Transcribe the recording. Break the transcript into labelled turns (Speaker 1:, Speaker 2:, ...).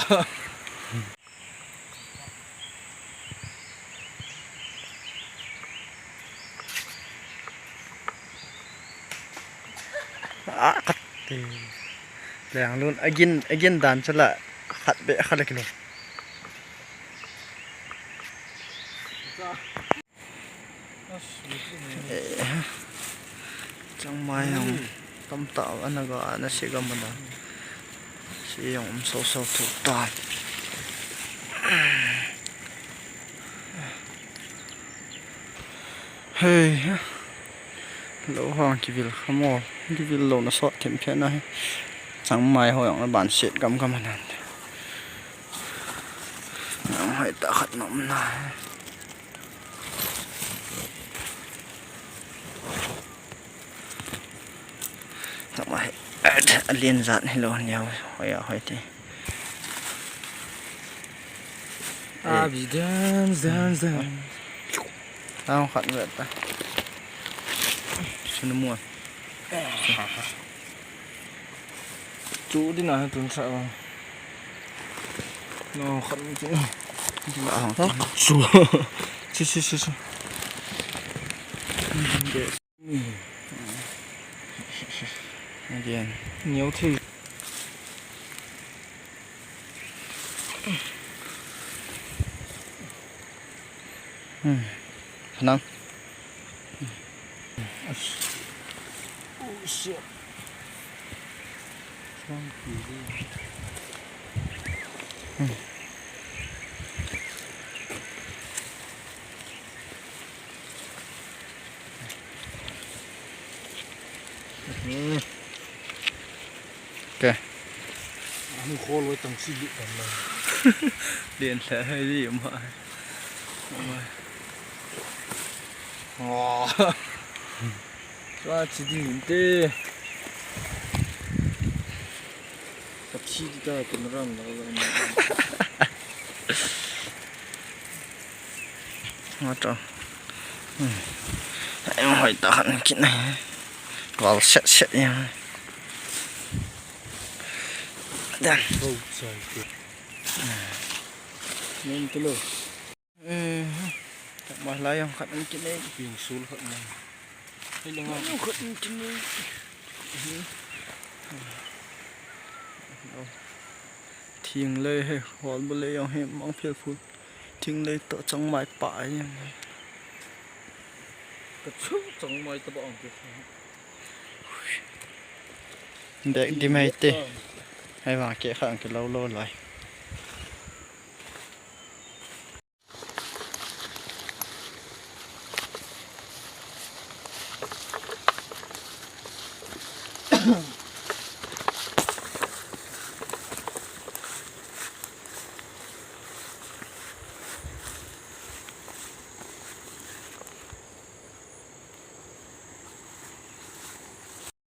Speaker 1: คัดตีแรงลุ้นไอ้กินด่านฉละขัดเบะขัดอะไรกันเลยจังไม่ยังต้มต่ออันนั้นก็อันนั้นสิก็มันนะสิยังโซ่ถูกตอนเฮ้ยโลห้องกิวิลขโมยกิวิลโลน่ะสอดเต็มเพี้ยนนะจังไม่ห้อยของบานเสียดกำมันนั่นยังให้ตาขัดน้ำหน่อยทำไมเรียนจัดให้เราเนี่ยหอยที่
Speaker 2: บีเดิน
Speaker 1: เอาขัดเวทไปชุนมัว
Speaker 2: จูดินะตุนสาวน้องขันจริงชัวชิ
Speaker 1: เย็น
Speaker 2: เหนียวที่
Speaker 1: พนัง
Speaker 2: โอ้เชี่ยช่างผีดิ
Speaker 1: โอเค
Speaker 2: อันนี้โคตรเลยตั้งชีวิตกันเลย
Speaker 1: เรียนแค่ให้ดีมา
Speaker 2: อ๋อว่าจีดีเต้กับชีดีได้เป็นร่างแล้วเลย
Speaker 1: มาต่อไอ้หอยตาหันกินไหนก็เสร็จยังเดิน
Speaker 2: โอ้ใช่นี่ตัวเลย
Speaker 1: จับมาไล่ยังขัดมันกินเอง
Speaker 2: ปิงซูลขัดมันให้ยังไง
Speaker 1: ขัดมันกินเองทิ้งเลยให้หอนไปเลยเอาให้มองเพียรพูดทิ้งเลยต่อจังไม้ป่ายังไง
Speaker 2: กระชุ่มจังไม้ตะบองเก็บ
Speaker 1: เด็กดีไหมเต้ให้วางเกะข้างกันเล่าโลดเลย